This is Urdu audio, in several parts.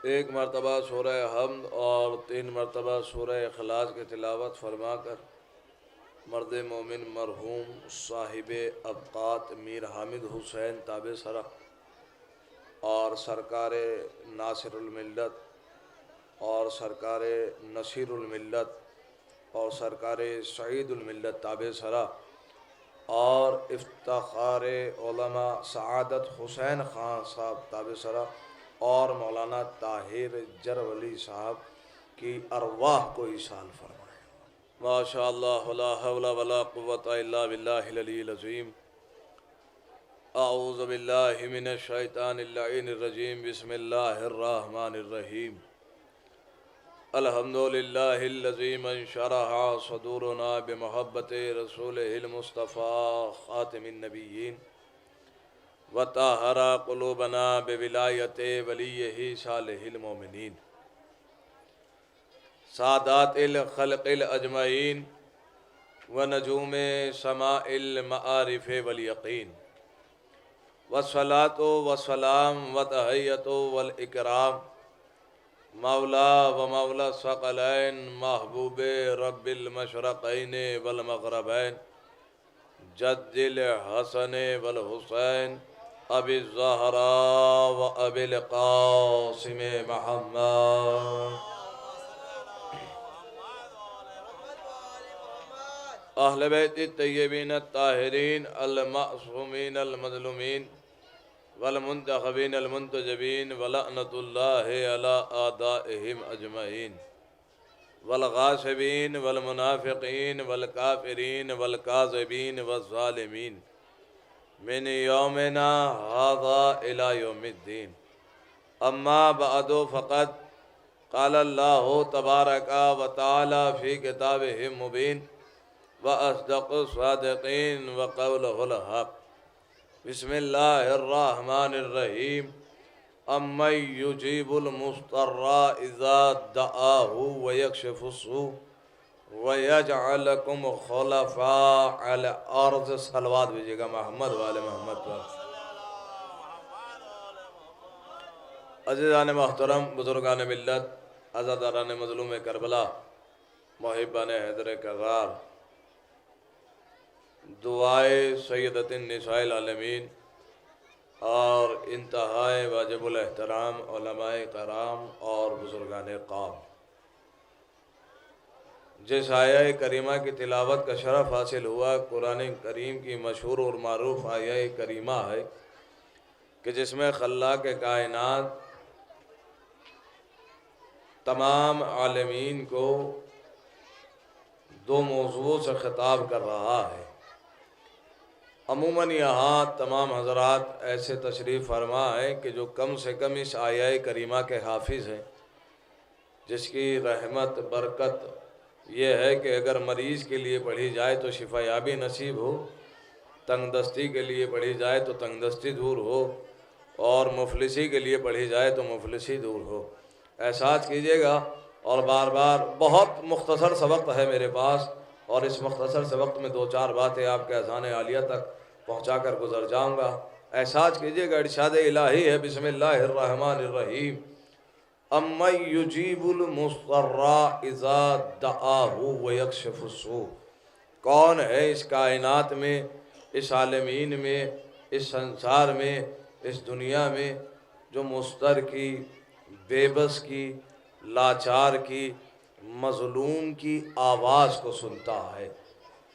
ایک مرتبہ سورہ حمد اور 3 مرتبہ سورہ اخلاص کی تلاوت فرما کر مرد مومن مرحوم صاحب ابقات میر حامد حسین تابع سرا اور سرکار ناصر الملت اور سرکار نصیر الملت اور سرکار سعید الملت تابع سرا اور افتخار علماء سعادت حسین خان صاحب تابع سرا اور مولانا طاہر جرولی صاحب کی ارواح کو ایصال فرمائے۔ ماشاء اللہ لا حول ولا قوۃ الا باللہ العلی العظیم۔ اعوذ باللہ من الشیطان اللعین الرجیم، بسم اللہ الرحمن الرحیم۔ الحمد للہ الذی من شرح صدورنا بمحبت رسولہ المصطفیٰ خاتم النبیین وطہر قلوبنا بولایت ولیہ صالح المومنین سادات الخلق الاجمعین ونجوم سماء المعارف والیقین والصلاة والسلام وتحیۃ والاکرام مولا و مولا الثقلین محبوب رب المشرقین والمغربین جد الحسن والحسین ابی الزہراء و ابی القاسم محمد اہل بیت الطیبین الطاہرین المعصومین المظلومین والمنتخبین المنتجبین ولعنۃ اللہ علی اعدائہم اجمعین والغاصبین والمنافقین والکافرین والکاذبین والظالمین من یومنا ھذا الی یوم الدین۔ اما بعد فقد قال اللہ تبارک و تعالی فی کتابہ المبین واصدق الصادقین وقولہ الحق۔ بسم اللہ الرحمن الرحیم۔ امن یجیب المضطر اذا دعاہ ویکشف السوء ویجعلکم خلفاء الارض۔ صلوات بھیجیے گا محمد والے محمد پر۔ عزیزان محترم، بزرگان ملت، عزاداران مظلوم کربلا، محبان حیدر کرار، دعائے سیدۃ النساء العالمین اور انتہائے واجب الاحترام علماء کرام اور بزرگان قوم، جس آیہ کریمہ کی تلاوت کا شرف حاصل ہوا، قرآن کریم کی مشہور اور معروف آیہ کریمہ ہے کہ جس میں خلاق کائنات تمام عالمین کو دو موضوعوں سے خطاب کر رہا ہے۔ عموماً یہاں تمام حضرات ایسے تشریف فرما ہے کہ جو کم سے کم اس آیہ کریمہ کے حافظ ہیں، جس کی رحمت برکت یہ ہے کہ اگر مریض کے لیے پڑھی جائے تو شفا یابی نصیب ہو، تنگ دستی کے لیے پڑھی جائے تو تنگ دستی دور ہو، اور مفلسی کے لیے پڑھی جائے تو مفلسی دور ہو۔ احساس کیجئے گا، اور بار بار بہت مختصر سا وقت ہے میرے پاس، اور اس مختصر سے وقت میں 2-4 باتیں آپ کے اذان عالیہ تک پہنچا کر گزر جاؤں گا۔ احساس کیجئے گا ارشاد الہی ہے، بسم اللہ الرحمن الرحیم۔ امن یجیب المضطر اذا دعاہ ویکشف السوء۔ کون ہے اس کائنات میں، اس عالمین میں، اس سنسار میں، اس دنیا میں جو مضطر کی، بے بس کی، لاچار کی، مظلوم کی آواز کو سنتا ہے۔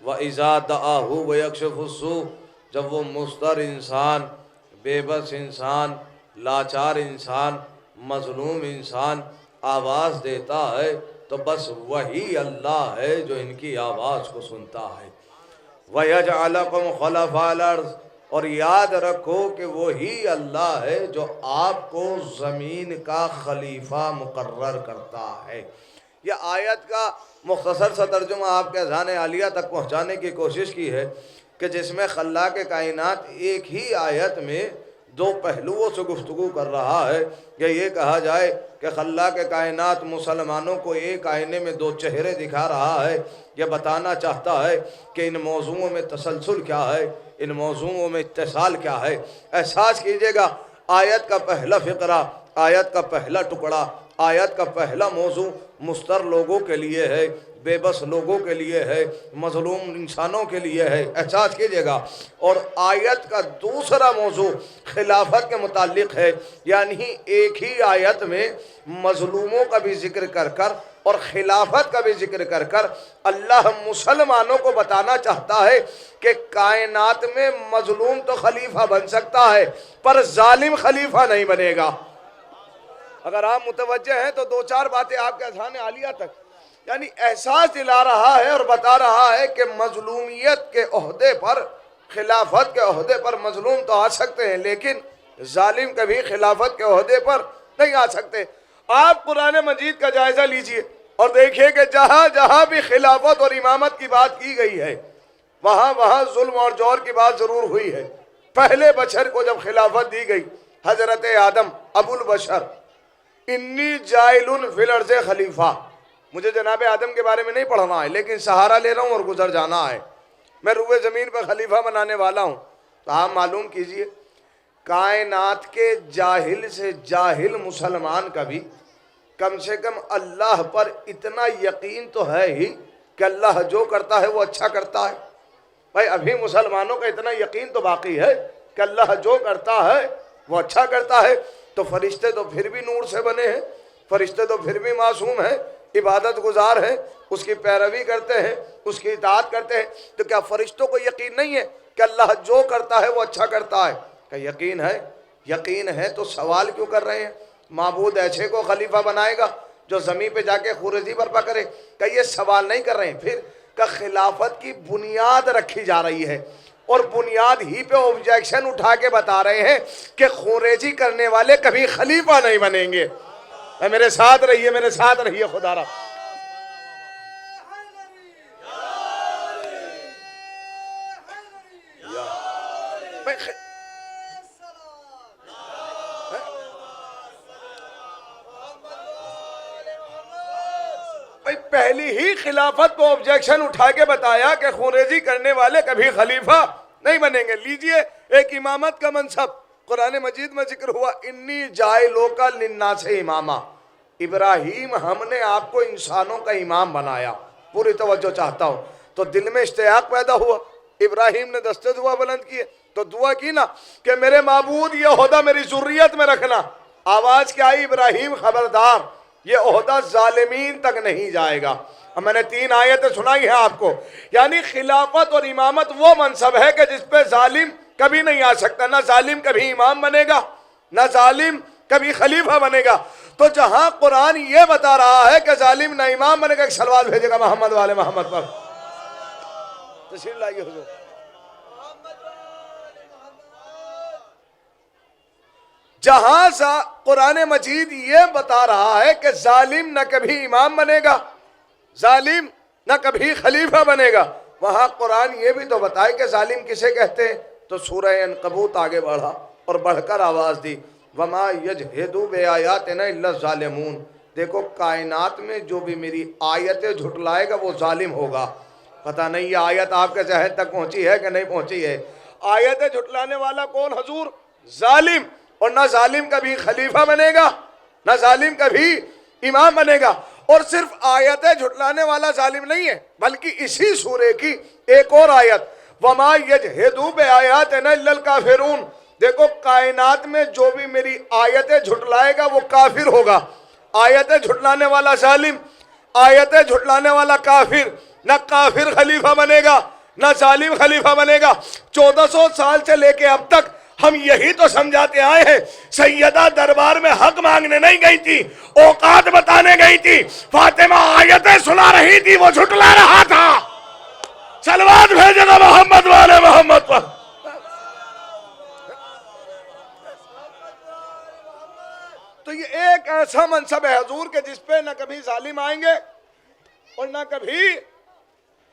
وَإِذَا دَعَاهُ وَيَكْشِفُ السُّوءَ۔ جب وہ مضطر انسان، بے بس انسان، لاچار انسان، مظلوم انسان آواز دیتا ہے تو بس وہی اللہ ہے جو ان کی آواز کو سنتا ہے۔ وَيَجْعَلَكُمْ خُلَفَاءَ الْأَرْضِ۔ اور یاد رکھو کہ وہی اللہ ہے جو آپ کو زمین کا خلیفہ مقرر کرتا ہے۔ یہ آیت کا مختصر سا ترجمہ آپ کے اذان عالیہ تک پہنچانے کی کوشش کی ہے کہ جس میں خلاق کائنات ایک ہی آیت میں 2 پہلوؤں سے گفتگو کر رہا ہے، کہ یہ کہا جائے کہ خلاق کائنات مسلمانوں کو ایک آئینے میں 2 چہرے دکھا رہا ہے، یہ بتانا چاہتا ہے کہ ان موضوعوں میں تسلسل کیا ہے، ان موضوعوں میں اتصال کیا ہے۔ احساس کیجئے گا آیت کا پہلا فقرہ آیت کا پہلا ٹکڑا، آیت کا پہلا موضوع مستر لوگوں کے لیے ہے، بے بس لوگوں کے لیے ہے، مظلوم انسانوں کے لیے ہے، احساس کیجئے گا۔ اور آیت کا دوسرا موضوع خلافت کے متعلق ہے، یعنی ایک ہی آیت میں مظلوموں کا بھی ذکر کر کر اور خلافت کا بھی ذکر کر کر اللہ مسلمانوں کو بتانا چاہتا ہے کہ کائنات میں مظلوم تو خلیفہ بن سکتا ہے پر ظالم خلیفہ نہیں بنے گا۔ اگر آپ متوجہ ہیں تو دو چار باتیں آپ کے اذہان عالیہ تک، یعنی احساس دلا رہا ہے اور بتا رہا ہے کہ مظلومیت کے عہدے پر، خلافت کے عہدے پر مظلوم تو آ سکتے ہیں لیکن ظالم کبھی خلافت کے عہدے پر نہیں آ سکتے۔ آپ قرآن مجید کا جائزہ لیجئے اور دیکھیے کہ جہاں جہاں بھی خلافت اور امامت کی بات کی گئی ہے وہاں وہاں ظلم اور جور کی بات ضرور ہوئی ہے۔ پہلے بشر کو جب خلافت دی گئی، حضرت آدم ابو البشر، انی جائل فی الارض خلیفہ، مجھے جناب آدم کے بارے میں نہیں پڑھنا ہے لیکن سہارا لے رہا ہوں اور گزر جانا ہے، میں روئے زمین پر خلیفہ بنانے والا ہوں۔ تو آپ معلوم کیجئے کائنات کے جاہل سے جاہل مسلمان کا بھی کم سے کم اللہ پر اتنا یقین تو ہے ہی کہ اللہ جو کرتا ہے وہ اچھا کرتا ہے۔ بھائی ابھی مسلمانوں کا اتنا یقین تو باقی ہے کہ اللہ جو کرتا ہے وہ اچھا کرتا ہے۔ تو فرشتے تو پھر بھی نور سے بنے ہیں، فرشتے تو پھر بھی معصوم ہیں، عبادت گزار ہیں، اس کی پیروی کرتے ہیں، اس کی اطاعت کرتے ہیں۔ تو کیا فرشتوں کو یقین نہیں ہے کہ اللہ جو کرتا ہے وہ اچھا کرتا ہے؟ کہ یقین ہے؟ یقین ہے تو سوال کیوں کر رہے ہیں؟ معبود ایسے کو خلیفہ بنائے گا جو زمین پہ جا کے خورزی برپا کرے؟ کہ یہ سوال نہیں کر رہے ہیں۔ پھر کہ خلافت کی بنیاد رکھی جا رہی ہے اور بنیاد ہی پہ اوبجیکشن اٹھا کے بتا رہے ہیں کہ خوریزی کرنے والے کبھی خلیفہ نہیں بنیں گے۔ میرے ساتھ رہیے، میرے ساتھ رہیے خدا را۔ پہلی ہی خلافت کو اوبجیکشن اٹھا کے بتایا کہ خوریزی کرنے والے کبھی خلیفہ نہیں بنیں گے۔ لیجئے ایک امامت کا منصب قرآن مجید میں ذکر ہوا، انی جائلوکا للناس اماما، ابراہیم ہم نے آپ کو انسانوں کا امام بنایا۔ پوری توجہ چاہتا ہوں۔ تو دل میں اشتیاق پیدا ہوا، ابراہیم نے دستے دعا بلند کیے تو دعا کی نا کہ میرے معبود یہ عہدہ میری ذریت میں رکھنا۔ آواز کیا آئی؟ ابراہیم خبردار، یہ عہدہ ظالمین تک نہیں جائے گا۔ اب میں نے 3 آیتیں سنائی ہیں آپ کو، یعنی خلافت اور امامت وہ منصب ہے کہ جس پہ ظالم کبھی نہیں آ سکتا، نہ ظالم کبھی امام بنے گا نہ ظالم کبھی خلیفہ بنے گا۔ تو جہاں قرآن یہ بتا رہا ہے کہ ظالم نہ امام بنے گا، ایک سلوات بھیجے گا محمد والے محمد پر، تشریف لائیے حضور۔ جہاں سا قرآن مجید یہ بتا رہا ہے کہ ظالم نہ کبھی امام بنے گا، ظالم نہ کبھی خلیفہ بنے گا، وہاں قرآن یہ بھی تو بتائے کہ ظالم کسے کہتے ہیں۔ تو سورہ عنکبوت آگے بڑھا اور بڑھ کر آواز دی، وَمَا يَجْحِدُ بِآيَاتِنَا إِلَّا الظَّالِمُونَ۔ دیکھو کائنات میں جو بھی میری آیتیں جھٹلائے گا وہ ظالم ہوگا۔ پتہ نہیں یہ آیت آپ کے ذہن تک پہنچی ہے کہ نہیں پہنچی ہے؟ آیتیں جھٹلانے والا کون حضور؟ ظالم۔ اور نہ ظالم کبھی خلیفہ بنے گا نہ ظالم کبھی امام بنے گا۔ اور صرف آیتیں جھٹلانے والا ظالم نہیں ہے بلکہ اسی سورے کی ایک اور آیت، وَمَا يَجْحِدُ بِآيَاتِنَا إِلَّا الْكَافِرُونَ۔ دیکھو کائنات میں جو بھی میری آیتیں جھٹلائے گا وہ کافر ہوگا۔ آیتیں جھٹلانے والا ظالم، آیتیں جھٹلانے والا کافر، نہ کافر خلیفہ بنے گا نہ ظالم خلیفہ بنے گا۔ 1400 سال سے لے کے اب تک ہم یہی تو سمجھاتے آئے ہیں، سیدہ دربار میں حق مانگنے نہیں گئی تھی، اوقات بتانے گئی تھی، فاطمہ آیتیں سنا رہی تھی، وہ جھٹلا رہا تھا۔ صلوات بھیجے گا محمد والے محمد پر۔ تو یہ ایک ایسا منصب ہے حضور کہ جس پہ نہ کبھی ظالم آئیں گے اور نہ کبھی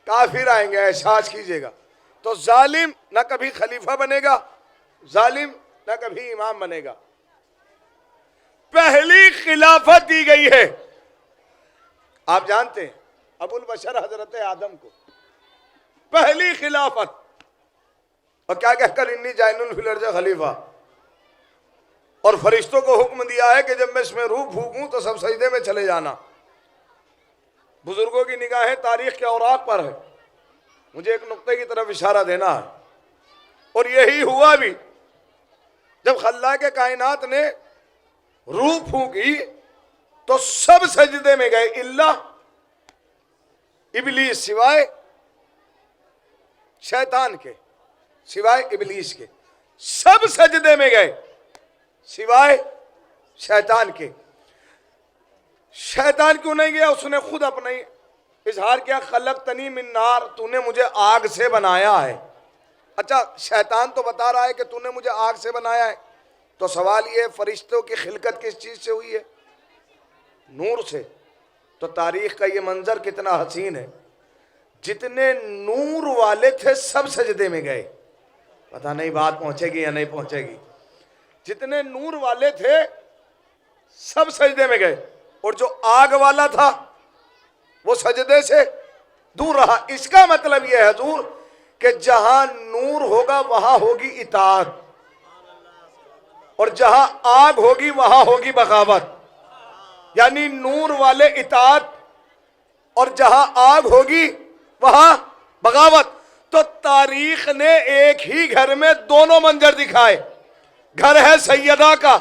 کافر آئیں گے، احساس کیجئے گا۔ تو ظالم نہ کبھی خلیفہ بنے گا، ظالم نہ کبھی امام بنے گا۔ پہلی خلافت دی گئی ہے، آپ جانتے ہیں ابو البشر حضرت آدم کو پہلی خلافت، اور کیا کہہ کر انی جاعل فی الارض خلیفہ۔ اور فرشتوں کو حکم دیا ہے کہ جب میں اس میں روح پھونکوں تو سب سجدے میں چلے جانا۔ بزرگوں کی نگاہیں تاریخ کے اوراق پر ہے، مجھے ایک نقطے کی طرف اشارہ دینا ہے، اور یہی ہوا بھی۔ جب خلاق کائنات نے روح پھونکی تو سب سجدے میں گئے الا ابلیس، سوائے شیطان کے، سوائے ابلیس کے، سب سجدے میں گئے سوائے شیطان کے۔ شیطان کیوں نہیں گیا؟ اس نے خود اپنا ہی اظہار کیا، خلقتنی من نار، تو نے مجھے آگ سے بنایا ہے۔ اچھا شیطان تو بتا رہا ہے کہ تو نے مجھے آگ سے بنایا ہے، تو سوال یہ فرشتوں کی خلقت کس چیز سے ہوئی ہے؟ نور سے۔ تو تاریخ کا یہ منظر کتنا حسین ہے، جتنے نور والے تھے سب سجدے میں گئے۔ پتہ نہیں بات پہنچے گی یا نہیں پہنچے گی۔ جتنے نور والے تھے سب سجدے میں گئے، اور جو آگ والا تھا وہ سجدے سے دور رہا۔ اس کا مطلب یہ ہے حضور کہ جہاں نور ہوگا وہاں ہوگی اطاعت، اور جہاں آگ ہوگی وہاں ہوگی بغاوت۔ یعنی نور والے اطاعت اور جہاں آگ ہوگی وہاں بغاوت۔ تو تاریخ نے ایک ہی گھر میں دونوں منظر دکھائے۔ گھر ہے سیدہ کا،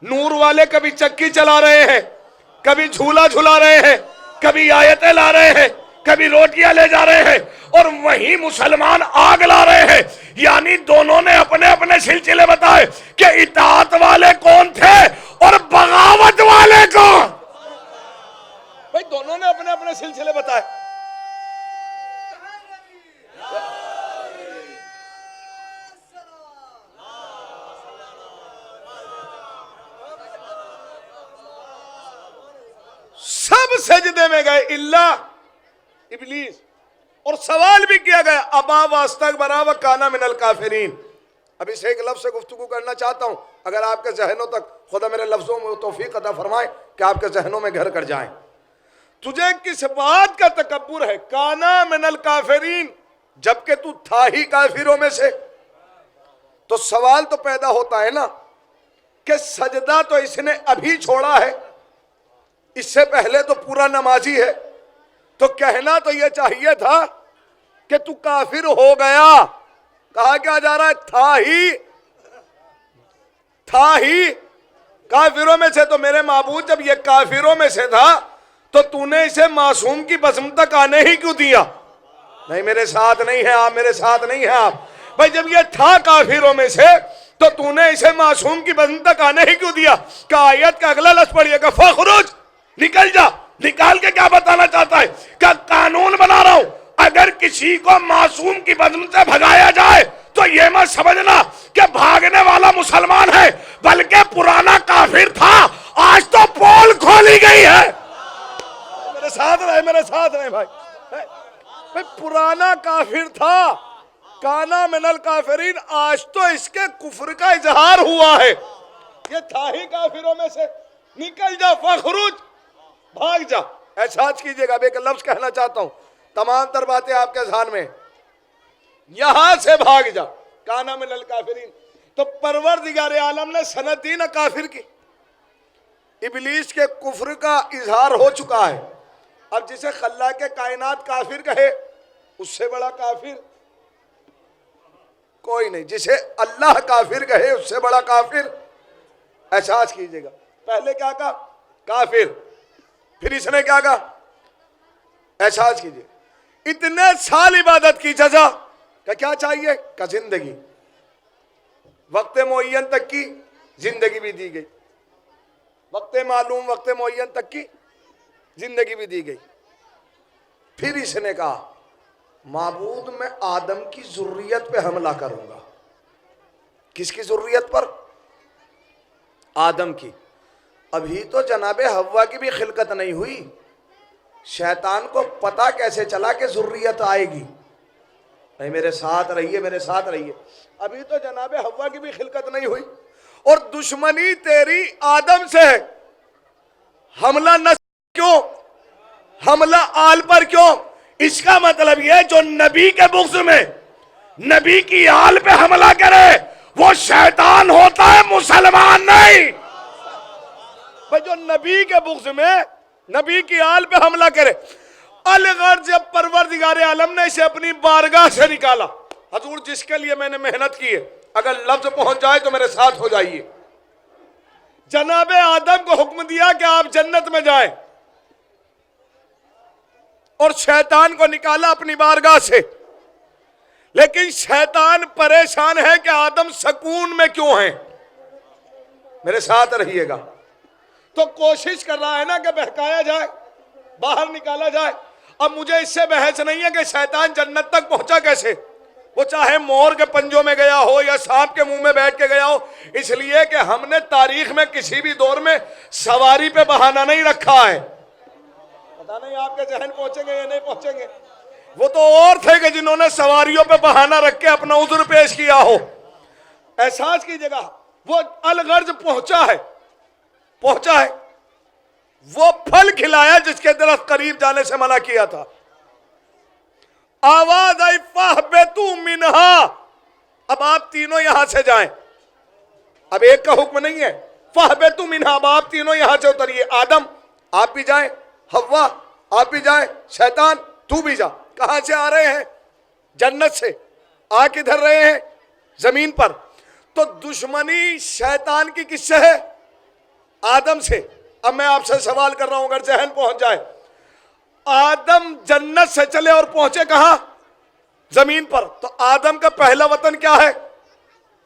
نور والے کبھی چکی چلا رہے ہیں، کبھی جھولا جھلا رہے ہیں، کبھی آیتیں لا رہے ہیں، کبھی روٹیاں لے جا رہے ہیں، اور وہیں مسلمان آگ لا رہے ہیں۔ یعنی دونوں نے اپنے اپنے سلسلے بتائے کہ اطاعت والے کون تھے اور بغاوت والے کون۔ بھائی دونوں نے اپنے اپنے سلسلے بتائے۔ سب سجدے میں گئے الا ابلیس، اور سوال بھی کیا گیا ابا واستکبر وکان من الکافرین۔ اب اس ایک لفظ سے گفتگو کرنا چاہتا ہوں، اگر آپ کے ذہنوں تک خدا میرے لفظوں میں توفیق عطا فرمائے کہ آپ کے ذہنوں میں گھر کر جائیں۔ تجھے کس بات کا تکبر ہے؟ کانا من الکافرین، جبکہ تو تھا ہی کافروں میں سے۔ تو سوال تو پیدا ہوتا ہے نا کہ سجدہ تو اس نے ابھی چھوڑا ہے، اس سے پہلے تو پورا نمازی ہے، تو کہنا تو یہ چاہیے تھا کہ تو کافر ہو گیا۔ کہا کیا جا رہا ہے؟ تھا ہی کافروں میں سے۔ تو میرے معبود جب یہ کافروں میں سے تھا تو نے اسے معصوم کی بزم تک آنے ہی کیوں دیا؟ نہیں میرے ساتھ نہیں ہے آپ، میرے ساتھ نہیں ہے آپ۔ بھائی جب یہ تھا کافروں میں سے تو نے اسے معصوم کی بزم تک آنے ہی کیوں دیا؟ کہ آیت کا اگلا لفظ پڑھیے گا فخرج، نکل جا۔ نکال کے کیا بتانا چاہتا ہے؟ کہ قانون بنا رہا ہوں، اگر کسی کو معصوم کی بدن سے بھگایا جائے تو یہ مت سمجھنا کہ بھاگنے والا مسلمان ہے، بلکہ پرانا کافر تھا، آج تو پول کھولی گئی ہے۔ میرے ساتھ رہے بھائی، پرانا کافر تھا، کانا من الکافرین، آج تو اس کے کفر کا اظہار ہوا ہے۔ یہ تھا ہی کافروں میں سے، نکل جا فخرج، بھاگ جا۔ احساس کیجئے گا، اب ایک لفظ کہنا چاہتا ہوں، تمام تر باتیں آپ کے ذہن میں، یہاں سے بھاگ جا، کانا من الکافرین۔ تو پروردگار عالم نے سند دی نا کافر کی، ابلیس کے کفر کا اظہار ہو چکا ہے۔ اب جسے خلاق کائنات کافر کہے، اس سے بڑا کافر کوئی نہیں۔ جسے اللہ کافر کہے، اس سے بڑا کافر، احساس کیجئے گا۔ پہلے کیا کہا؟ کافر، پھر اس نے کیا کہا؟ احساس کیجئے، اتنے سال عبادت کی جزا کا کیا چاہیے؟ کا زندگی، وقت معین تک کی زندگی بھی دی گئی، وقت معلوم وقت معین تک کی زندگی بھی دی گئی۔ پھر اس نے کہا معبود میں آدم کی ذریت پہ حملہ کروں گا۔ کس کی ذریت پر؟ آدم کی۔ ابھی تو جناب حوا کی بھی خلقت نہیں ہوئی، شیطان کو پتا کیسے چلا کہ ذریت آئے گی؟ نہیں میرے ساتھ رہیے، میرے ساتھ رہیے۔ ابھی تو جناب حوا کی بھی خلقت نہیں ہوئی، اور دشمنی تیری آدم سے ہے۔ حملہ نہ کیوں؟ حملہ آل پر کیوں؟ اس کا مطلب یہ جو نبی کے بغض میں نبی کی آل پہ حملہ کرے، وہ شیطان ہوتا ہے، مسلمان نہیں۔ بھائی جو نبی کے بغض میں نبی کی آل پہ حملہ کرے، الغرض جب پروردگار عالم نے اسے اپنی بارگاہ سے نکالا، حضور جس کے لیے میں نے محنت کی ہے، اگر لفظ پہنچ جائے تو میرے ساتھ ہو جائیے۔ جناب آدم کو حکم دیا کہ آپ جنت میں جائیں، اور شیطان کو نکالا اپنی بارگاہ سے، لیکن شیطان پریشان ہے کہ آدم سکون میں کیوں ہیں۔ میرے ساتھ رہیے گا۔ تو کوشش کر رہا ہے نا کہ بہکایا جائے، باہر نکالا جائے۔ اب مجھے اس سے بحث نہیں ہے کہ شیطان جنت تک پہنچا کیسے، وہ چاہے مور کے پنجوں میں گیا ہو یا سانپ کے منہ میں بیٹھ کے گیا ہو، اس لیے کہ ہم نے تاریخ میں کسی بھی دور میں سواری پہ بہانہ نہیں رکھا ہے۔ پتہ نہیں آپ کے ذہن پہنچیں گے یا نہیں پہنچیں گے۔ وہ تو اور تھے کہ جنہوں نے سواریوں پہ بہانہ رکھ کے اپنا عذر پیش کیا ہو۔ احساس کیجئے گا، وہ الغرض پہنچا ہے، وہ پھل کھلایا جس کے درخت قریب جانے سے منع کیا تھا۔ آواز آئی فَاهْبِطُوا مِنْهَا، اب آپ تینوں یہاں سے جائیں۔ اب ایک کا حکم نہیں ہے، فَاهْبِطُوا مِنْهَا، اب آپ تینوں یہاں سے اتریے۔ آدم آپ بھی جائیں، حوا آپ بھی جائیں، شیطان تو بھی جا۔ کہاں سے آ رہے ہیں؟ جنت سے۔ آ کدھر رہے ہیں؟ زمین پر۔ تو دشمنی شیطان کی کس سے ہے؟ آدم سے۔ اب میں آپ سے سوال کر رہا ہوں، اگر ذہن پہنچ جائے، آدم جنت سے چلے اور پہنچے کہاں؟ زمین پر۔ تو آدم کا پہلا وطن کیا ہے؟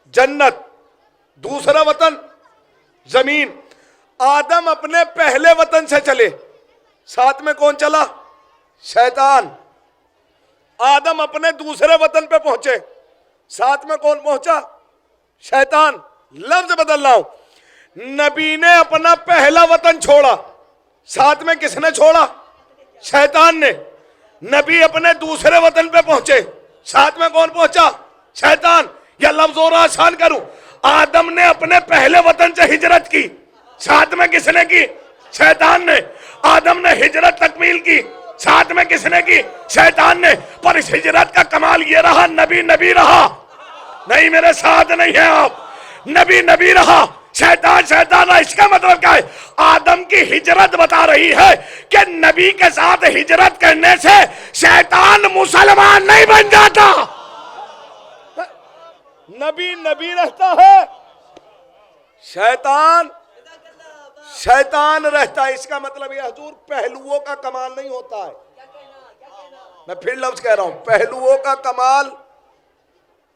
جنت۔ دوسرا وطن زمین۔ آدم اپنے پہلے وطن سے چلے، ساتھ میں کون چلا؟ شیطان۔ آدم اپنے دوسرے وطن پہ پہنچے، ساتھ میں کون پہنچا؟ شیطان۔ لفظ بدل رہا ہوں، نبی نے اپنا پہلا وطن چھوڑا، ساتھ میں کس نے چھوڑا؟ شیطان نے۔ نبی اپنے دوسرے وطن پہ پہنچے، ساتھ میں کون پہنچا؟ شیطان۔ یا لفظ اور آسان کروں، آدم نے اپنے پہلے وطن سے ہجرت کی، ساتھ میں کس نے کی؟ شیطان نے۔ آدم نے ہجرت تکمیل کی، ساتھ میں کس نے کی؟ شیطان نے۔ پر اس ہجرت کا کمال یہ رہا، نبی نبی رہا۔ نہیں، میرے ساتھ نہیں ہیں آپ۔ نبی نبی رہا، شیطان شیطان رہا۔ اس کا مطلب کیا ہے؟ آدم کی ہجرت بتا رہی ہے کہ نبی کے ساتھ ہجرت کرنے سے شیطان مسلمان نہیں بن جاتا، نبی نبی رہتا ہے، شیطان شیطان رہتا ہے۔ اس کا مطلب یہ حضور پہلوؤں کا کمال نہیں ہوتا ہے۔ میں پھر لفظ کہہ رہا ہوں، پہلوؤں کا کمال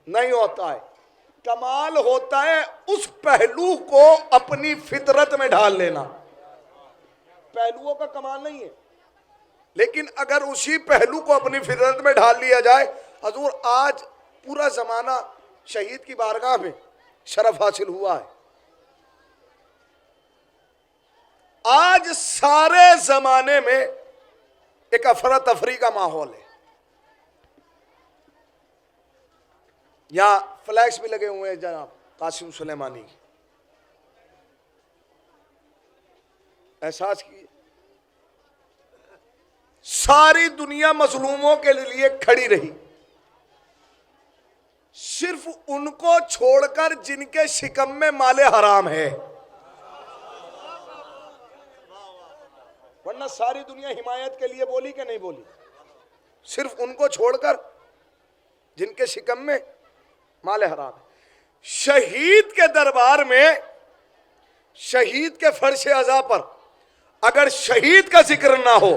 نہیں ہوتا ہے۔ کمال ہوتا ہے اس پہلو کو اپنی فطرت میں ڈھال لینا، پہلوؤں کا کمال نہیں ہے۔ لیکن اگر اسی پہلو کو اپنی فطرت میں ڈھال لیا جائے، حضور آج پورا زمانہ شہید کی بارگاہ میں شرف حاصل ہوا ہے۔ آج سارے زمانے میں ایک افراتفری کا ماحول ہے۔ یہاں فلیکس بھی لگے ہوئے ہیں جناب قاسم سلیمانی کی، احساس کیے، ساری دنیا مظلوموں کے لیے کھڑی رہی، صرف ان کو چھوڑ کر جن کے شکم میں مال حرام ہے، ورنہ ساری دنیا حمایت کے لیے بولی کہ نہیں بولی؟ صرف ان کو چھوڑ کر جن کے شکم میں مال حرام ہے۔ شہید کے دربار میں، شہید کے فرش عزا پر اگر شہید کا ذکر نہ ہو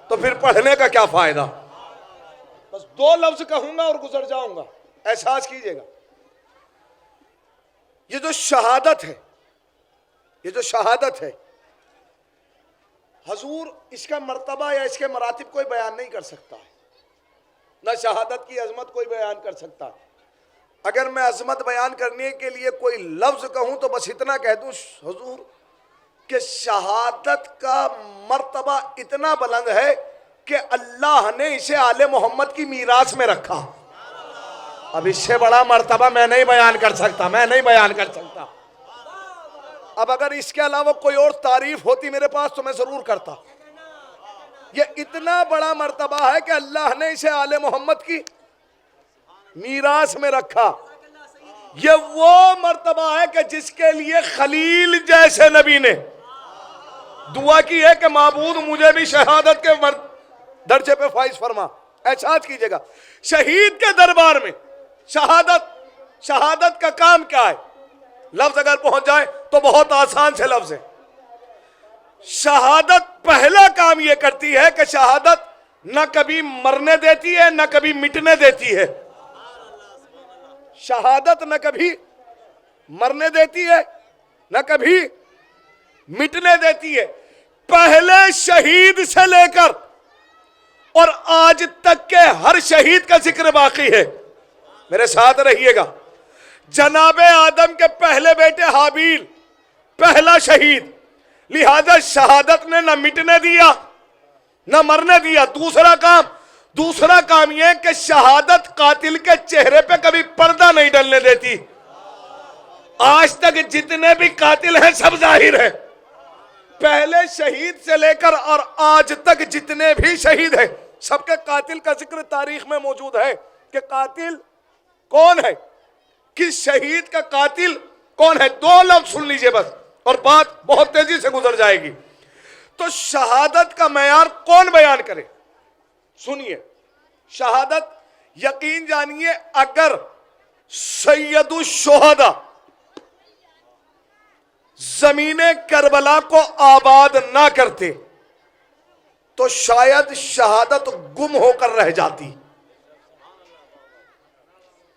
تو پھر پڑھنے کا کیا فائدہ؟ بس دو لفظ کہوں گا اور گزر جاؤں گا، احساس کیجئے گا۔ یہ جو شہادت ہے، یہ جو شہادت ہے حضور، اس کا مرتبہ یا اس کے مراتب کوئی بیان نہیں کر سکتا ہے، نہ شہادت کی عظمت کوئی بیان کر سکتا ہے۔ اگر میں عظمت بیان کرنے کے لیے کوئی لفظ کہوں تو بس اتنا کہہ دوں حضور کہ شہادت کا مرتبہ اتنا بلند ہے کہ اللہ نے اسے آل محمد کی میراث میں رکھا۔ اب اس سے بڑا مرتبہ میں نہیں بیان کر سکتا، میں نہیں بیان کر سکتا۔ اب اگر اس کے علاوہ کوئی اور تعریف ہوتی میرے پاس تو میں ضرور کرتا۔ یہ اتنا بڑا مرتبہ ہے کہ اللہ نے اسے آل محمد کی میراث میں رکھا۔ یہ وہ مرتبہ ہے کہ جس کے لیے خلیل جیسے نبی نے دعا کی ہے کہ معبود مجھے بھی شہادت کے درجے پہ فائز فرما. احساس کیجئے گا شہید کے دربار میں شہادت کا کام کیا ہے؟ لفظ اگر پہنچ جائے تو بہت آسان سے لفظ ہے. شہادت پہلا کام یہ کرتی ہے کہ شہادت نہ کبھی مرنے دیتی ہے نہ کبھی مٹنے دیتی ہے. شہادت نہ کبھی مرنے دیتی ہے نہ کبھی مٹنے دیتی ہے. پہلے شہید سے لے کر اور آج تک کے ہر شہید کا ذکر باقی ہے. میرے ساتھ رہیے گا. جناب آدم کے پہلے بیٹے حابیل پہلا شہید، لہذا شہادت نے نہ مٹنے دیا نہ مرنے دیا. دوسرا کام یہ کہ شہادت قاتل کے چہرے پہ کبھی پردہ نہیں ڈلنے دیتی. آج تک جتنے بھی قاتل ہیں سب ظاہر ہیں. پہلے شہید سے لے کر اور آج تک جتنے بھی شہید ہیں سب کے قاتل کا ذکر تاریخ میں موجود ہے کہ قاتل کون ہے، کس شہید کا قاتل کون ہے. 2 لفظ سن لیجئے بس اور بات بہت تیزی سے گزر جائے گی. تو شہادت کا معیار کون بیان کرے؟ سنیے، شہادت یقین جانیے اگر سید الشہداء زمین کربلا کو آباد نہ کرتے تو شاید شہادت گم ہو کر رہ جاتی.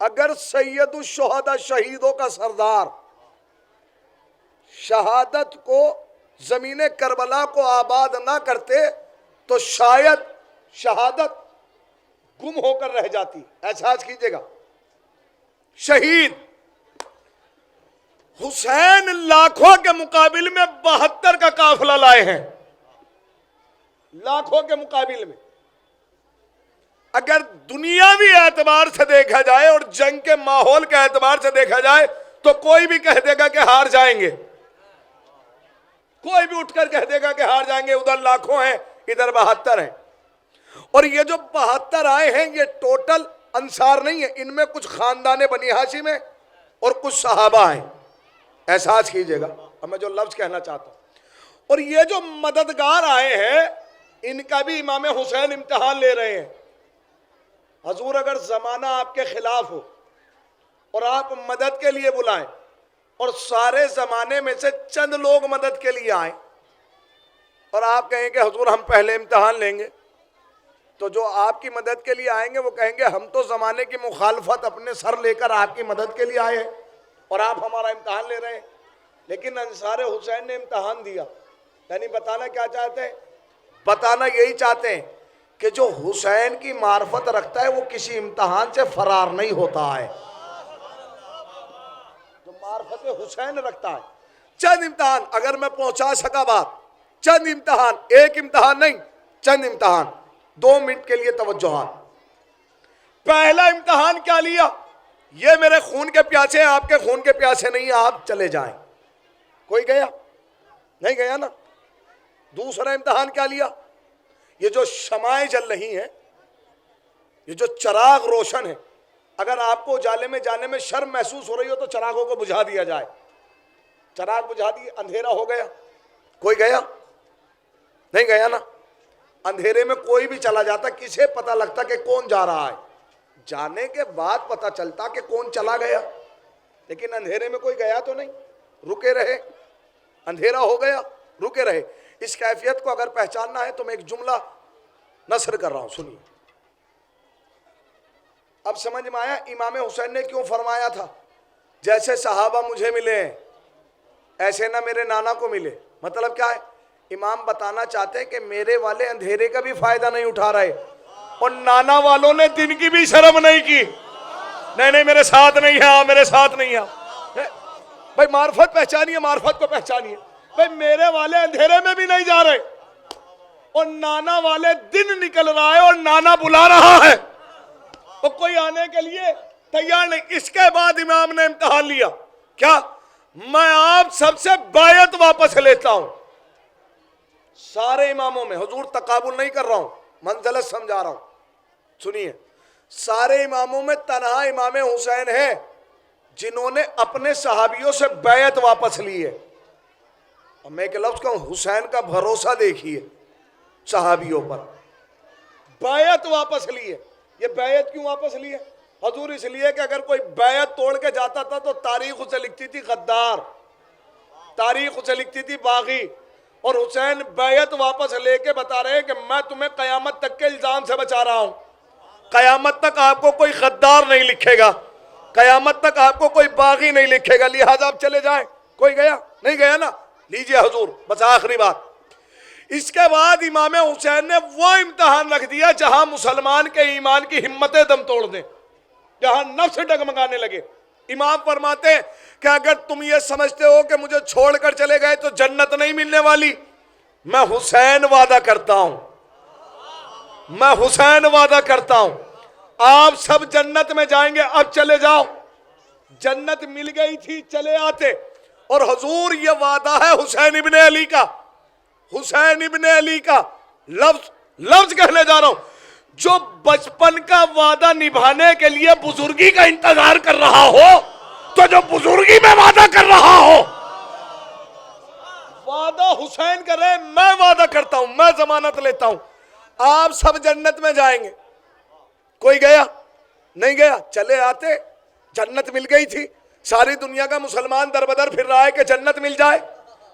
اگر سید الشہداء شہیدوں کا سردار شہادت کو زمین کربلا کو آباد نہ کرتے تو شاید شہادت گم ہو کر رہ جاتی. احساس کیجئے گا شہید حسین لاکھوں کے مقابل میں 72 کا قافلہ لائے ہیں. لاکھوں کے مقابل میں اگر دنیاوی اعتبار سے دیکھا جائے اور جنگ کے ماحول کے اعتبار سے دیکھا جائے تو کوئی بھی کہہ دے گا کہ ہار جائیں گے. کوئی بھی اٹھ کر کہہ دے گا کہ ہار جائیں گے. ادھر لاکھوں ہیں ادھر 72 ہیں. اور یہ جو 72 آئے ہیں یہ ٹوٹل انصار نہیں ہے. ان میں کچھ خاندان بنی ہاشم ہیں اور کچھ صحابہ ہیں. احساس کیجئے گا اب میں جو لفظ کہنا چاہتا ہوں. اور یہ جو مددگار آئے ہیں ان کا بھی امام حسین امتحان لے رہے ہیں. حضور اگر زمانہ آپ کے خلاف ہو اور آپ مدد کے لیے بلائیں اور سارے زمانے میں سے چند لوگ مدد کے لیے آئیں اور آپ کہیں کہ حضور ہم پہلے امتحان لیں گے، تو جو آپ کی مدد کے لیے آئیں گے وہ کہیں گے ہم تو زمانے کی مخالفت اپنے سر لے کر آپ کی مدد کے لیے آئے ہیں اور آپ ہمارا امتحان لے رہے ہیں. لیکن انصار حسین نے امتحان دیا. یعنی بتانا کیا چاہتے ہیں؟ بتانا یہی چاہتے ہیں کہ جو حسین کی معرفت رکھتا ہے وہ کسی امتحان سے فرار نہیں ہوتا ہے. جو معرفت حسین رکھتا ہے چند امتحان اگر میں پہنچا سکا بات، چند امتحان، ایک امتحان نہیں چند امتحان، 2 منٹ کے لیے توجہات. پہلا امتحان کیا لیا؟ یہ میرے خون کے پیاسے ہیں، آپ کے خون کے پیاسے نہیں، آپ چلے جائیں. کوئی گیا؟ نہیں گیا نا. دوسرا امتحان کیا لیا؟ یہ جو شمعیں جل رہی ہیں، یہ جو چراغ روشن ہے، اگر آپ کو اجالے میں جانے میں شرم محسوس ہو رہی ہو تو چراغوں کو بجھا دیا جائے. چراغ بجھا دیے، اندھیرا ہو گیا. کوئی گیا؟ نہیں گیا نا. اندھیرے میں کوئی بھی چلا جاتا کسے پتہ لگتا کہ کون جا رہا ہے؟ جانے کے بعد پتہ چلتا کہ کون چلا گیا. لیکن اندھیرے میں کوئی گیا تو نہیں، رکے رہے. اندھیرا ہو گیا، رکے رہے. اس کیفیت کو اگر پہچاننا ہے تو میں ایک جملہ نثر کر رہا ہوں، سنیے. اب سمجھ میں آیا امام حسین نے کیوں فرمایا تھا جیسے صحابہ مجھے ملے ہیں ایسے نہ میرے نانا کو ملے. مطلب کیا ہے؟ امام بتانا چاہتے ہیں کہ میرے والے اندھیرے کا بھی فائدہ نہیں اٹھا رہے اور نانا والوں نے دن کی بھی شرم نہیں کی. نہیں میرے ساتھ نہیں ہے، میرے ساتھ نہیں ہے. بھائی معرفت پہچانیے، معرفت کو پہچانیے. بھائی میرے والے اندھیرے میں بھی نہیں جا رہے اور نانا والے دن نکل رہا ہے اور نانا بلا رہا ہے اور کوئی آنے کے لیے تیار نہیں. اس کے بعد امام نے امتحان لیا. کیا؟ میں آپ سب سے بیعت واپس لیتا ہوں. سارے اماموں میں، حضور تقابل نہیں کر رہا ہوں، منزلت سمجھا رہا ہوں. سنیے، سارے اماموں میں تنہا امام حسین ہے جنہوں نے اپنے صحابیوں سے بیعت واپس لی ہے. اور میں ایک لفظ کہوں, حسین کا بھروسہ دیکھیے صحابیوں پر, بیعت واپس لی ہے. یہ بیعت کیوں واپس لی ہے حضور؟ اس لیے کہ اگر کوئی بیعت توڑ کے جاتا تھا تو تاریخ اسے لکھتی تھی غدار, تاریخ اسے لکھتی تھی باغی. اور حسین بیعت واپس لے کے بتا رہے ہیں کہ میں تمہیں قیامت تک کے الزام سے بچا رہا ہوں. قیامت تک آپ کو کوئی غدار نہیں لکھے گا, قیامت تک آپ کو کوئی باغی نہیں لکھے گا, لہذا آپ چلے جائیں. کوئی گیا نہیں گیا نا, لیجئے حضور, بس آخری بات. اس کے بعد امام حسین نے وہ امتحان رکھ دیا جہاں مسلمان کے ایمان کی ہمتیں دم توڑ دیں, جہاں نفس ڈگمگانے لگے. امام فرماتے ہیں کہ اگر تم یہ سمجھتے ہو کہ مجھے چھوڑ کر چلے گئے تو جنت نہیں ملنے والی, میں حسین وعدہ کرتا ہوں, میں حسین وعدہ کرتا ہوں آپ سب جنت میں جائیں گے. اب چلے جاؤ, جنت مل گئی تھی چلے آتے. اور حضور یہ وعدہ ہے حسین ابن علی کا, حسین ابن علی کا. لفظ کہنے جا رہا ہوں, جو بچپن کا وعدہ نبھانے کے لیے بزرگی کا انتظار کر رہا ہو, تو جو بزرگی میں وعدہ کر رہا ہو, وعدہ حسین کر رہے, میں وعدہ کرتا ہوں, میں ضمانت لیتا ہوں آپ سب جنت میں جائیں گے. کوئی گیا نہیں گیا, چلے آتے. جنت مل گئی تھی. ساری دنیا کا مسلمان در بدر پھر رہا ہے کہ جنت مل جائے,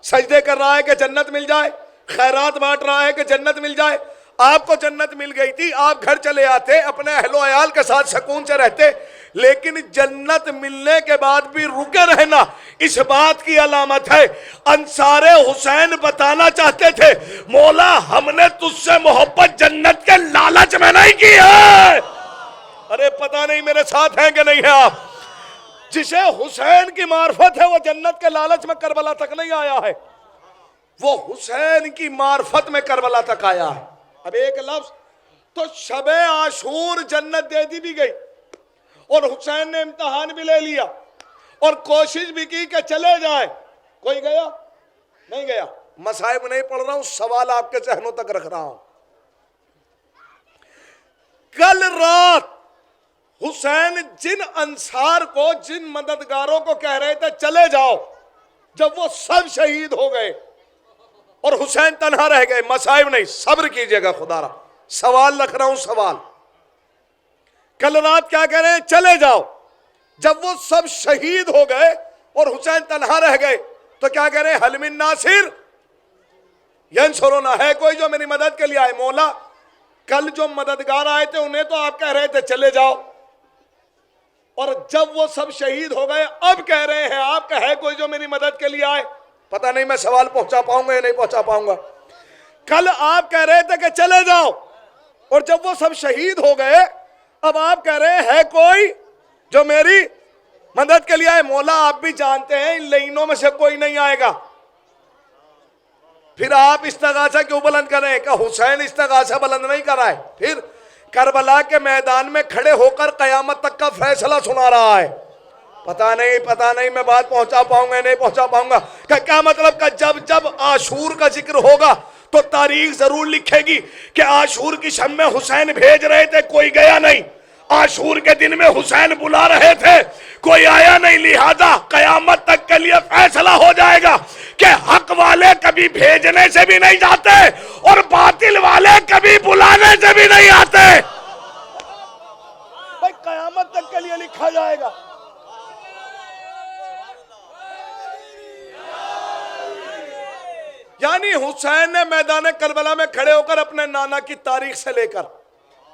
سجدے کر رہا ہے کہ جنت مل جائے, خیرات بانٹ رہا ہے کہ جنت مل جائے. آپ کو جنت مل گئی تھی, آپ گھر چلے آتے, اپنے اہل و عیال کے ساتھ سکون سے رہتے. لیکن جنت ملنے کے بعد بھی رکے رہنا اس بات کی علامت ہے. انصار حسین بتانا چاہتے تھے, مولا ہم نے تجھ سے محبت جنت کے لالچ میں نہیں کی ہے. ارے پتہ نہیں میرے ساتھ ہیں کہ نہیں ہیں آپ. جسے حسین کی معرفت ہے وہ جنت کے لالچ میں کربلا تک نہیں آیا ہے, وہ حسین کی معرفت میں کربلا تک آیا ہے. اب ایک لفظ تو شب عاشور جنت دے دی بھی گئی, اور حسین نے امتحان بھی لے لیا, اور کوشش بھی کی کہ چلے جائیں. کوئی گیا نہیں گیا. مصائب نہیں پڑھ رہا ہوں, سوال آپ کے ذہنوں تک رکھ رہا ہوں. کل رات حسین جن انصار کو, جن مددگاروں کو کہہ رہے تھے چلے جاؤ, جب وہ سب شہید ہو گئے اور حسین تنہا رہ گئے, مصائب نہیں, صبر کیجئے گا خدا را, سوال رکھ رہا ہوں سوال. کل رات کیا کہہ رہے ہیں, چلے جاؤ. جب وہ سب شہید ہو گئے اور حسین تنہا رہ گئے تو کیا کہہ رہے ہیں, حل من ناصر ینصرنا, ہے کوئی جو میری مدد کے لیے آئے. مولا کل جو مددگار آئے تھے انہیں تو آپ کہہ رہے تھے چلے جاؤ, اور جب وہ سب شہید ہو گئے اب کہہ رہے ہیں آپ کا ہے کوئی جو میری مدد کے لیے آئے. پتہ نہیں میں سوال پہنچا پاؤں گا یا نہیں پہنچا پاؤں گا. کل آپ کہہ رہے تھے کہ چلے جاؤ, اور جب وہ سب شہید ہو گئے اب آپ کہہ رہے ہیں ہے کوئی جو میری مدد کے لیے آئے. مولا آپ بھی جانتے ہیں ان لائنوں میں سے کوئی نہیں آئے گا. پھر آپ استغاثہ کیوں بلند کر رہے ہیں؟ کہ حسین استغاثہ بلند نہیں کر رہا ہے, پھر کربلا کے میدان میں کھڑے ہو کر قیامت تک کا فیصلہ سنا رہا ہے. پتہ نہیں میں بات پہنچا پاؤں گا نہیں پہنچا پاؤں گا. کہ کیا مطلب کہ جب عاشور کا ذکر ہوگا تو تاریخ ضرور لکھے گی کہ عاشور کی شب میں حسین بھیج رہے تھے, کوئی گیا نہیں. عاشور کے دن میں حسین بلا رہے تھے, کوئی آیا نہیں. لہذا قیامت تک کے لیے فیصلہ ہو جائے گا کہ حق والے کبھی بھیجنے سے بھی نہیں جاتے اور باطل والے کبھی بلانے سے بھی نہیں آتے. بھائی قیامت تک کے لیے لکھا جائے گا. یعنی حسین نے میدان کربلا میں کھڑے ہو کر اپنے نانا کی تاریخ سے لے کر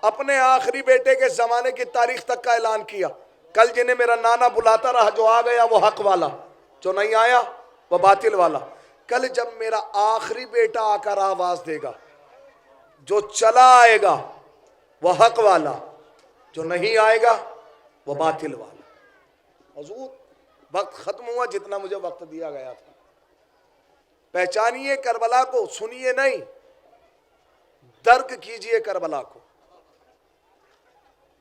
اپنے آخری بیٹے کے زمانے کی تاریخ تک کا اعلان کیا. کل جنہیں میرا نانا بلاتا رہا, جو آ گیا وہ حق والا, جو نہیں آیا وہ باطل والا. کل جب میرا آخری بیٹا آ کر آواز دے گا, جو چلا آئے گا وہ حق والا, جو نہیں آئے گا وہ باطل والا. حضور وقت ختم ہوا جتنا مجھے وقت دیا گیا تھا. پہچانیے کربلا کو, سنیے نہیں, درک کیجئے کربلا کو,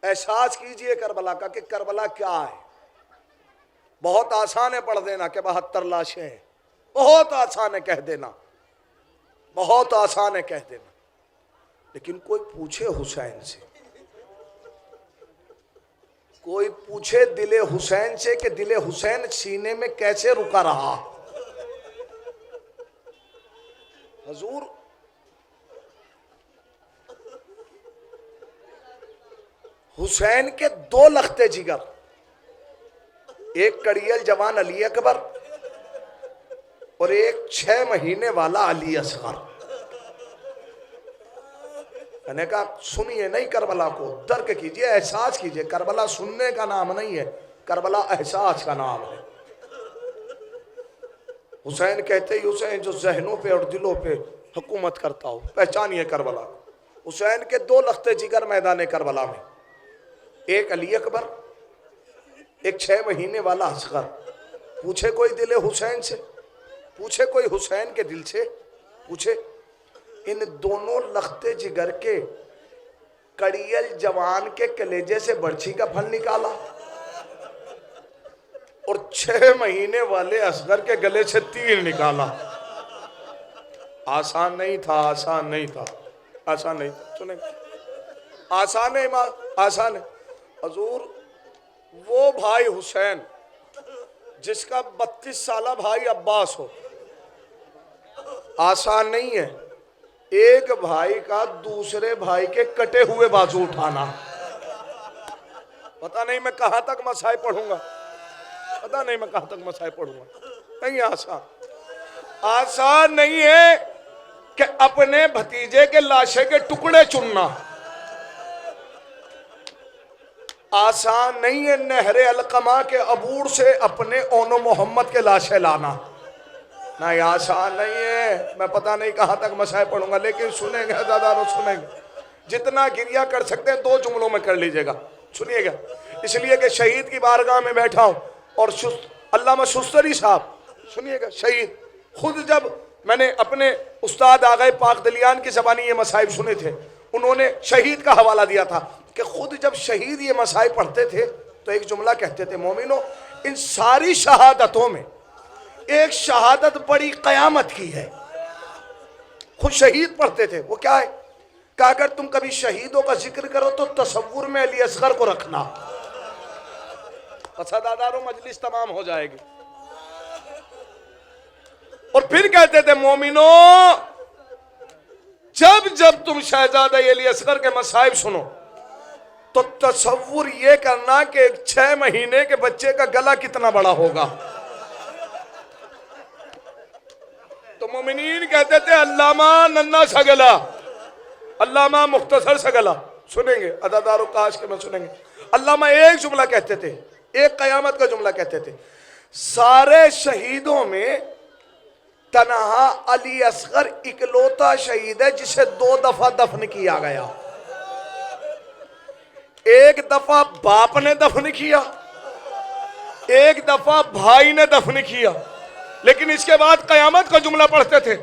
احساس کیجئے کربلا کا کہ کربلا کیا ہے. بہت آسان ہے پڑھ دینا کہ 72 لاشیں ہیں, بہت آسان ہے کہہ دینا, بہت آسان ہے کہہ دینا. لیکن کوئی پوچھے حسین سے کوئی پوچھے دل حسین سے کہ دل حسین سینے میں کیسے رکا رہا؟ حضور حسین کے دو لختے جگر، ایک کڑیل جوان علی اکبر اور ایک 6 مہینے والا علی اصغر۔ میں نے کہا سنیے نہیں کربلا کو، درک کیجئے، احساس کیجئے۔ کربلا سننے کا نام نہیں ہے، کربلا احساس کا نام ہے۔ حسین کہتے ہی حسین جو ذہنوں پہ اور دلوں پہ حکومت کرتا ہو، پہچانیے کربلا۔ حسین کے 2 لختے جگر میدان کربلا میں، ایک علی اکبر، ایک 6 مہینے والا اصغر۔ پوچھے کوئی دل حسین سے، پوچھے کوئی حسین کے دل سے، پوچھے ان دونوں لختے جگر کے کڑیل جوان کے کلیجے سے برچھی کا پھل نکالا اور 6 مہینے والے اصغر کے گلے سے تیر نکالا۔ آسان نہیں تھا، آسان نہیں تھا، آسان نہیں تھا۔ سنیں آسان ہے، آسان ہے حضور۔ وہ بھائی حسین جس کا 32 سالہ بھائی عباس ہو، آسان نہیں ہے ایک بھائی کا دوسرے بھائی کے کٹے ہوئے بازو اٹھانا۔ پتہ نہیں میں کہاں تک مسائل پڑھوں گا، پتہ نہیں میں کہاں تک مسائل پڑھوں گا۔ نہیں آسان نہیں ہے کہ اپنے بھتیجے کے لاشے کے ٹکڑے چننا، آسان نہیں ہے نہر القمہ کے عبور سے اپنے اون و محمد کے لاشے لانا، نہیں آسان نہیں ہے۔ میں پتہ نہیں کہاں تک مسائل پڑھوں گا، لیکن سنیں گے عزادارو، سنیں گے جتنا گریہ کر سکتے ہیں 2 جملوں میں کر لیجئے گا، سنیے گا۔ اس لیے کہ شہید کی بارگاہ میں بیٹھا ہوں، اور علامہ شستری صاحب سنیے گا، شہید خود جب میں نے اپنے استاد آغا پاک دلیان کی زبانی یہ مسائل سنے تھے، انہوں نے شہید کا حوالہ دیا تھا کہ خود جب شہید یہ مسائل پڑھتے تھے تو ایک جملہ کہتے تھے، مومنو ان ساری شہادتوں میں ایک شہادت بڑی قیامت کی ہے۔ خود شہید پڑھتے تھے، وہ کیا ہے کہ اگر تم کبھی شہیدوں کا ذکر کرو تو تصور میں علی اصغر کو رکھنا۔ عزادارو مجلس تمام ہو جائے گی۔ اور پھر کہتے تھے مومنو جب تم شہزادہ علی اصغر کے مصائب سنو تو تصور یہ کرنا کہ 6 مہینے کے بچے کا گلا کتنا بڑا ہوگا۔ تو مومنین کہتے تھے علامہ ننا سا گلا، علامہ مختصر سا گلا۔ سنیں گے عزادارو، کاش کے میں سنیں گے۔ علامہ ایک جملہ کہتے تھے، ایک قیامت کا جملہ کہتے تھے، سارے شہیدوں میں تنہا علی اصغر اکلوتا شہید ہے جسے 2 دفعہ دفن کیا گیا۔ ایک دفعہ باپ نے دفن کیا، ایک دفعہ بھائی نے دفن کیا، لیکن اس کے بعد قیامت کا جملہ پڑھتے تھے۔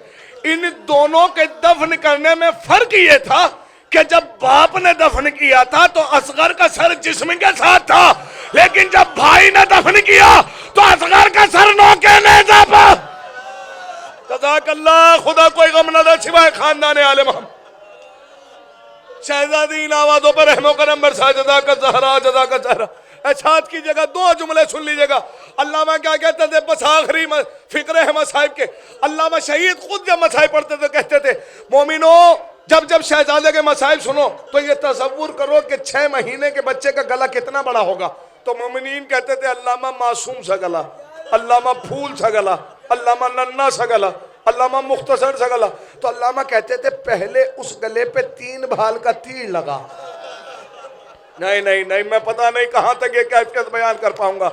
ان دونوں کے دفن کرنے میں فرق یہ تھا کہ جب باپ نے دفن کیا تھا تو اصغر کا سر جسم کے ساتھ تھا، لیکن جب بھائی نے دفن کیا تو اصغر کا سر نوکے نیزے پر۔ جزاک اللہ، خدا کوئی غم نہ دے سوائے خاندان آل محمد۔ شہزادی ان آوازوں پر رحم و کرم برسا، جزاک الزہرا، جزاک الزہرا۔ احساس کی جگہ 2 جملے سن لیجئے گا۔ علامہ کیا کہتے تھے بس آخری فکرے ہیں مصائب کے۔ علامہ شہید خود جب مصائب پڑھتے تھے کہتے تھے مومنو جب شہزادے کے مصائب سنو تو یہ تصور کرو کہ 6 مہینے کے بچے کا گلا کتنا بڑا ہوگا۔ تو مومنین کہتے تھے علامہ معصوم سا گلا، علامہ پھول سا گلا، علامہ ننا سا گلا، علامہ مختصر سا گلا۔ تو علامہ کہتے تھے پہلے اس گلے پہ 3 بھال کا تیر لگا۔ نہیں میں پتہ نہیں کہاں تک یہ کیفیت بیان کر پاؤں گا۔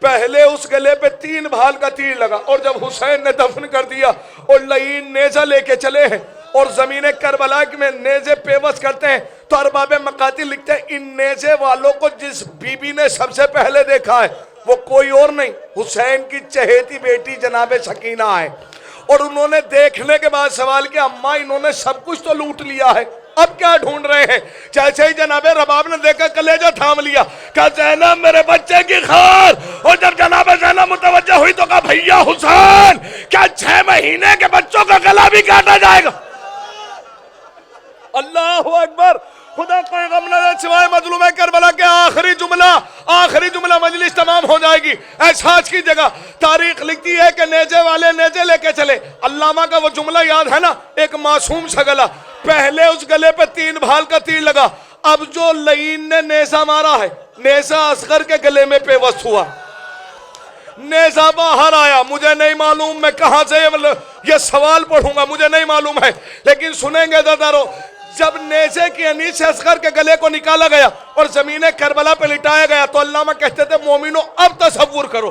پہلے اس گلے پہ 3 بھال کا تیر لگا، اور جب حسین نے دفن کر دیا اور لعین نیزہ لے کے چلے ہیں اور زمین کربلا میں نیزے پیوست کرتے ہیں، تو ارباب مقاتل لکھتے ہیں ان نیزے والوں کو جس بی بی نے سب سے پہلے دیکھا ہے وہ کوئی اور نہیں، حسین کی چہیتی بیٹی جناب سکینہ ہے۔ اور انہوں نے دیکھنے کے بعد سوال کیا اماں انہوں نے سب کچھ تو لوٹ لیا ہے، اب کیا ڈھونڈ رہے ہیں؟ جیسے ہی جناب رباب نے دیکھا کلیجہ تھام لیا، کہا زینب میرے بچے کی خیر۔ اور جب جناب زینب متوجہ ہوئی تو کہا بھیا حسین کیا 6 مہینے کے بچوں کا گلا بھی کاٹا جائے گا؟ اللہ اکبر۔ خدا کوئی غم نہ دے سوائے مظلوم کربلا کے آخری جملہ مجلس تمام ہو جائے گی۔ احساس کی جگہ تاریخ لکھتی ہے کہ نیزے والے نیزے لے کے چلے، علامہ کا وہ جملہ یاد ہے نا، ایک معصوم سا گلا، پہلے اس گلے پہ 3 بھال کا تیر لگا، اب جو لعین نے نیزہ مارا ہے نیزہ اصغر کے گلے میں پیوست ہوا، نیزہ باہر آیا، مجھے نہیں معلوم میں کہاں سے یہ سوال پڑھوں گا، مجھے نہیں معلوم ہے، لیکن سنیں گے دردارو، جب نیزے کی انیس سے اصغر کے گلے کو نکالا گیا اور زمین کربلا پہ لٹایا گیا تو علامہ کہتے تھے مومنو اب تصور کرو،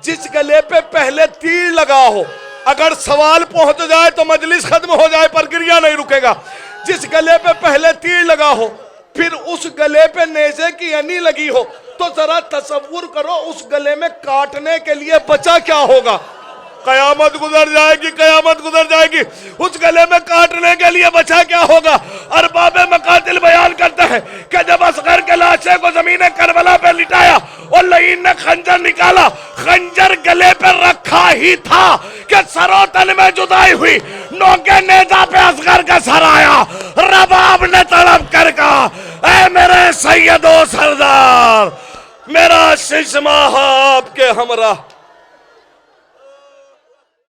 جس گلے پہ پہلے تیر لگا ہو اگر سوال پہنچ جائے تو مجلس ختم ہو جائے پر گریہ نہیں رکے گا، جس گلے پہ پہلے تیر لگا ہو پھر اس گلے پہ نیزے کی انی لگی ہو تو ذرا تصور کرو اس گلے میں کاٹنے کے لیے بچا کیا ہوگا۔ قیامت گزر جائے گی اس گلے میں کاٹنے کے لیے بچا کیا ہوگا۔ ارباب مقاتل بیان کرتے ہیں کہ جب اصغر کے لاشے کو زمین کربلا پہ لٹایا اور لعین نے خنجر نکالا، خنجر گلے پہ رکھا ہی تھا کہ سر و تن میں جدائی ہوئی، نوکے نیزہ پہ اصغر کا سر آیا، رباب نے تڑپ کر کہا اے میرے سید و سردار، میرا ششمہ آپ کے ہمراہ